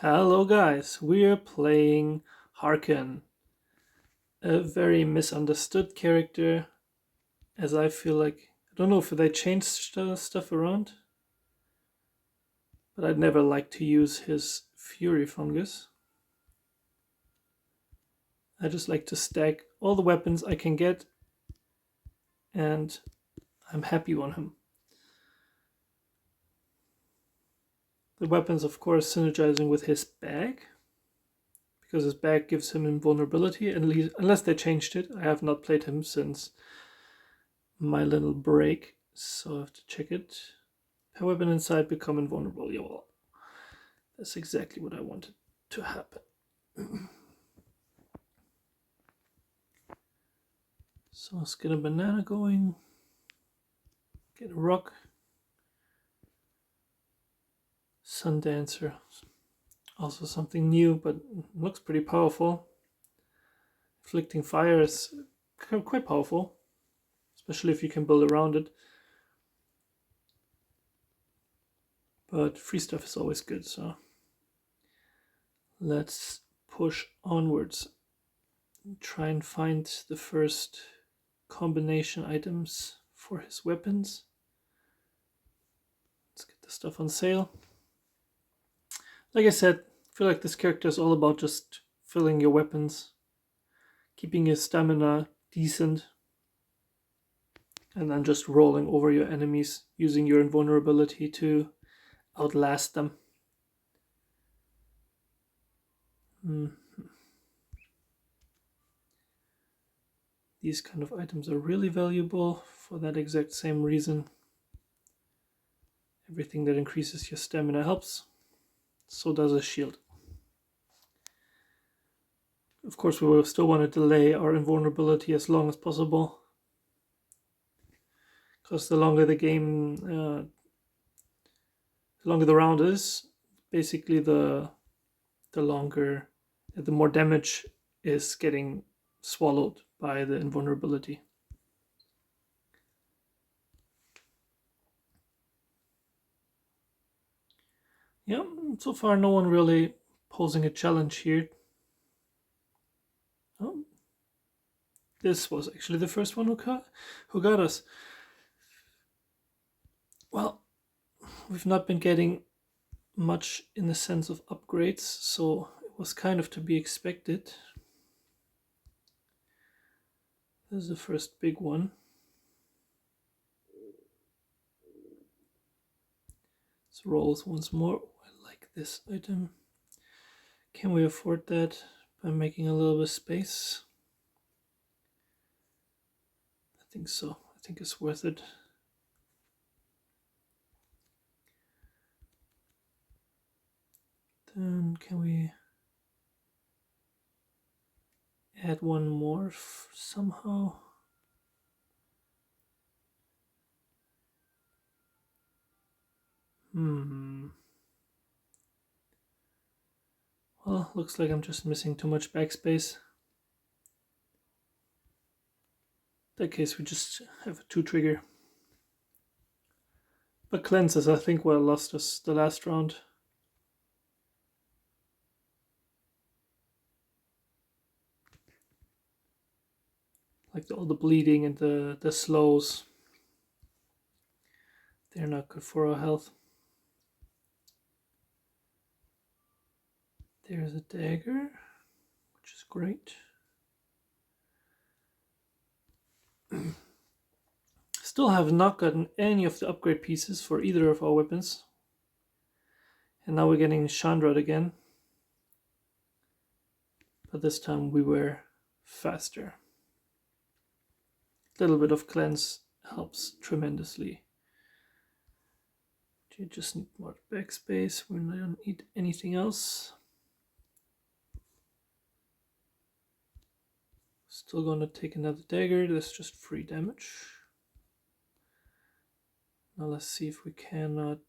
Hello, guys. We're playing Harkon, a very misunderstood character. As I feel like I don't know if they changed stuff around, but I'd never like to use his Fury Fungus. I just like to stack all the weapons I can get, and I'm happy on him. The weapons, of course, synergizing with his bag, because his bag gives him invulnerability, at least, unless they changed it. I have not played him since my little break, so I have to check it. Her weapon inside become invulnerable. Yeah, well, that's exactly what I wanted to happen. So let's get a banana going. Get a rock. Sun Dancer. Also something new, but looks pretty powerful. Inflicting fire is quite powerful, especially if you can build around it. But free stuff is always good, so let's push onwards. Try and find the first combination items for his weapons. Let's get the stuff on sale. Like I said, I feel like this character is all about just filling your weapons, keeping your stamina decent, and then just rolling over your enemies, using your invulnerability to outlast them. These kind of items are really valuable for that exact same reason. Everything that increases your stamina helps. So does a shield. Of course, we will still want to delay our invulnerability as long as possible, because the longer the game, the longer the round is, basically the longer, the more damage is getting swallowed by the invulnerability. Yeah, so far no one really posing a challenge here. Oh, this was actually the first one who got us. Well, we've not been getting much in the sense of upgrades, so it was kind of to be expected. This is the first big one. Let's roll once more. I like this item. Can we afford that by making a little bit of space? I think so. I think it's worth it. Then can we add one more somehow? Well, looks like I'm just missing too much backspace. In that case, we just have a 2 trigger. But cleanses, I think, well lost us the last round. Like all the bleeding and the slows. They're not good for our health. There's a dagger, which is great. Still have not gotten any of the upgrade pieces for either of our weapons. And now we're getting Chandrad again. But this time we were faster. A little bit of cleanse helps tremendously. You just need more backspace. We don't need anything else. Still gonna take another dagger. That's just free damage. Now let's see if we cannot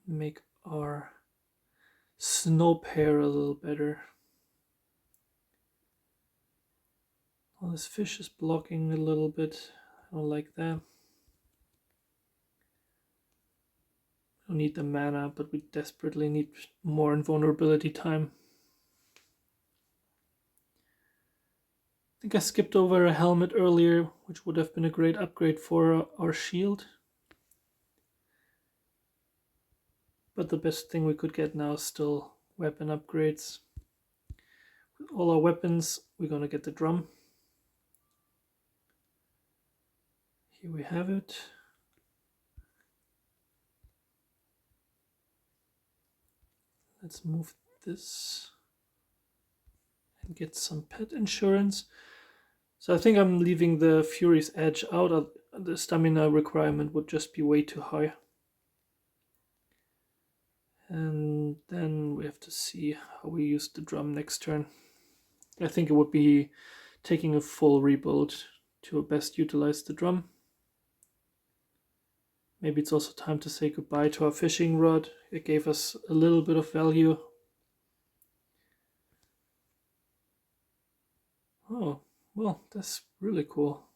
make our snow pair a little better. Well, this fish is blocking a little bit. I don't like that. don't need the mana, but we desperately need more invulnerability time. I think I skipped over a helmet earlier, which would have been a great upgrade for our shield. But the best thing we could get now is still weapon upgrades. With all our weapons, we're gonna get the drum. Here we have it. Let's move this and get some pet insurance. So I think I'm leaving the Fury's Edge out. The stamina requirement would just be way too high. And then we have to see how we use the drum next turn. I think it would be taking a full rebuild to best utilize the drum. Maybe it's also time to say goodbye to our fishing rod. It gave us a little bit of value. Oh, well, that's really cool.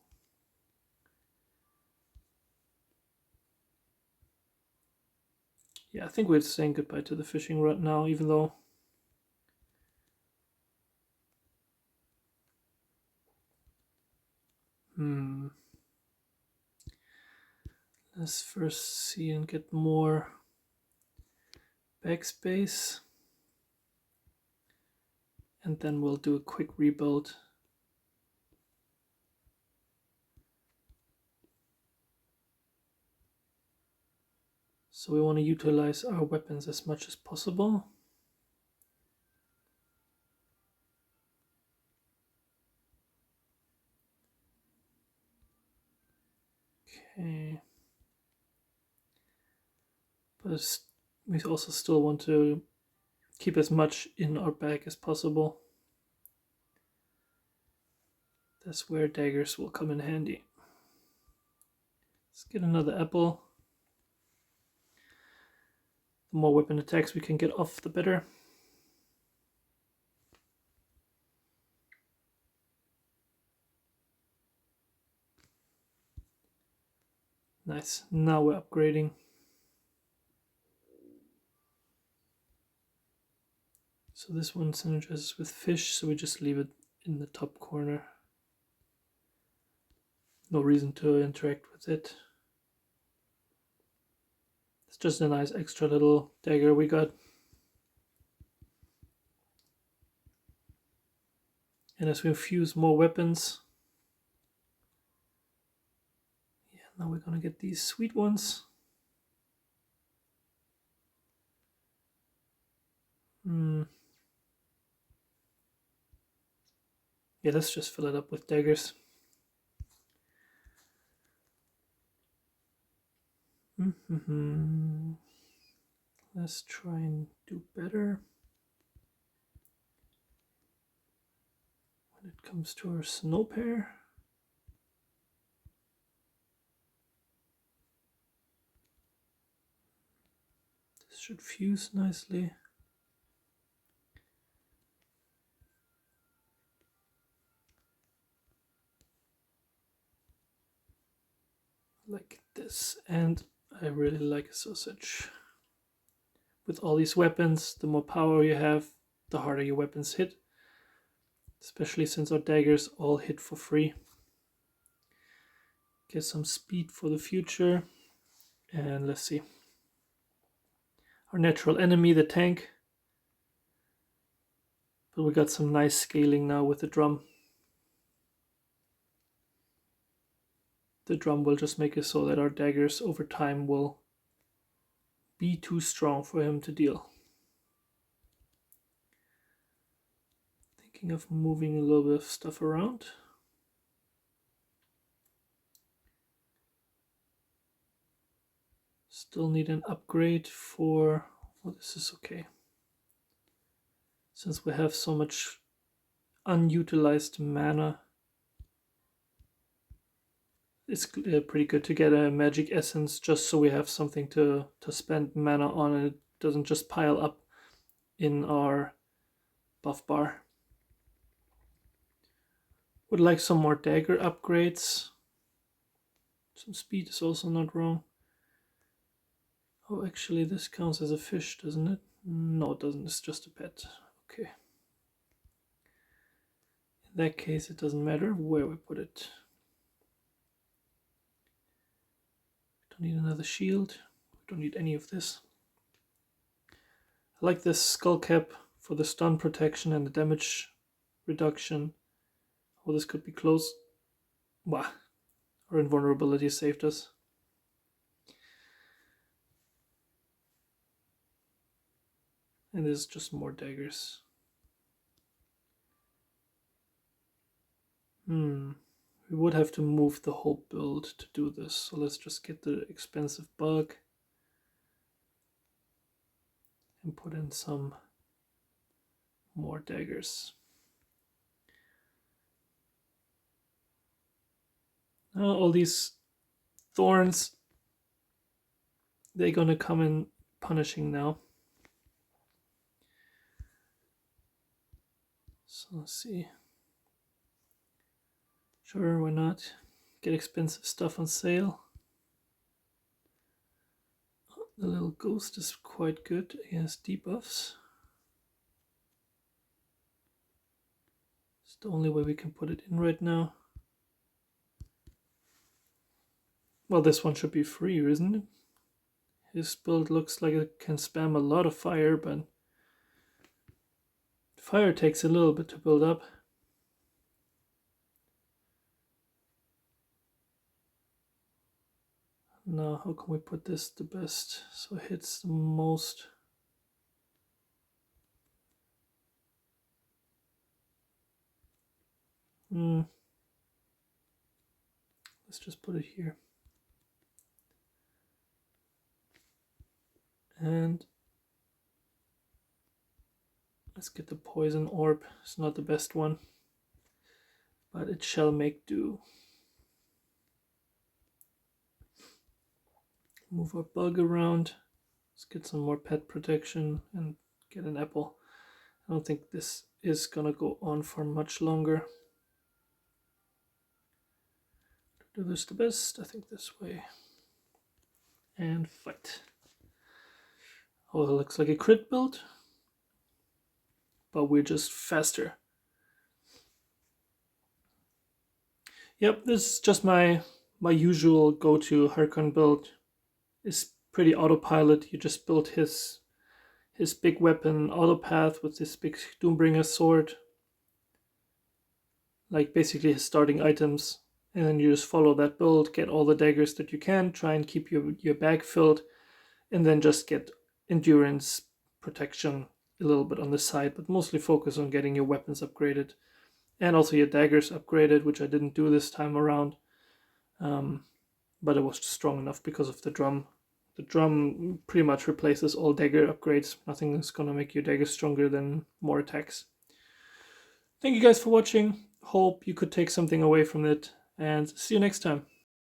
Yeah, I think we're saying goodbye to the fishing rod now, even though... Let's first see and get more backspace. And then we'll do a quick rebuild. So we want to utilize our weapons as much as possible. Okay. But we also still want to keep as much in our bag as possible. That's where daggers will come in handy. Let's get another apple. The more weapon attacks we can get off, the better. Nice, now we're upgrading. So this one synergizes with fish, so we just leave it in the top corner. No reason to interact with it. It's just a nice extra little dagger we got. And as we infuse more weapons, yeah, now we're gonna get these sweet ones. Yeah, let's just fill it up with daggers. Let's try and do better when it comes to our snow pair. This should fuse nicely. Like this, and I really like a sausage. With all these weapons, the more power you have, the harder your weapons hit. Especially since our daggers all hit for free. Get some speed for the future. And let's see. Our natural enemy, the tank. But we got some nice scaling now with the drum. The drum will just make it so that our daggers over time will be too strong for him to deal. Thinking of moving a little bit of stuff around. Still need an upgrade for... Well, this is okay. Since we have so much unutilized mana, it's pretty good to get a magic essence just so we have something to spend mana on and it doesn't just pile up in our buff bar. Would like some more dagger upgrades. Some speed is also not wrong. Oh, actually, this counts as a fish, doesn't it? No, it doesn't. It's just a pet. Okay. In that case, it doesn't matter where we put it. Don't need another shield. We don't need any of this. I like this skull cap for the stun protection and the damage reduction. Oh, this could be close. Wow. Our invulnerability saved us. And this is just more daggers. We would have to move the whole build to do this. So let's just get the expensive bug and put in some more daggers. Now all these thorns, they're gonna come in punishing now. So let's see. Sure, why not? Get expensive stuff on sale. The little ghost is quite good against debuffs. It's the only way we can put it in right now. Well, this one should be free, isn't it? His build looks like it can spam a lot of fire, but fire takes a little bit to build up. Now, how can we put this the best so it hits the most? Let's just put it here. And let's get the poison orb. It's not the best one, but it shall make do. Move our bug around. Let's get some more pet protection and get an apple. I don't think this is gonna go on for much longer. To do this the best, I think this way. And fight. Oh, it looks like a crit build, but we're just faster. Yep, this is just my usual go-to Harkon build. It's pretty autopilot. You just build his big weapon autopath with this big Doombringer sword, like basically his starting items, and then you just follow that build, get all the daggers that you can, try and keep your bag filled, and then just get endurance protection a little bit on the side, but mostly focus on getting your weapons upgraded and also your daggers upgraded, which I didn't do this time around, but it was strong enough because of the drum. The drum pretty much replaces all dagger upgrades. Nothing is going to make your daggers stronger than more attacks. Thank you guys for watching. Hope you could take something away from it, and see you next time.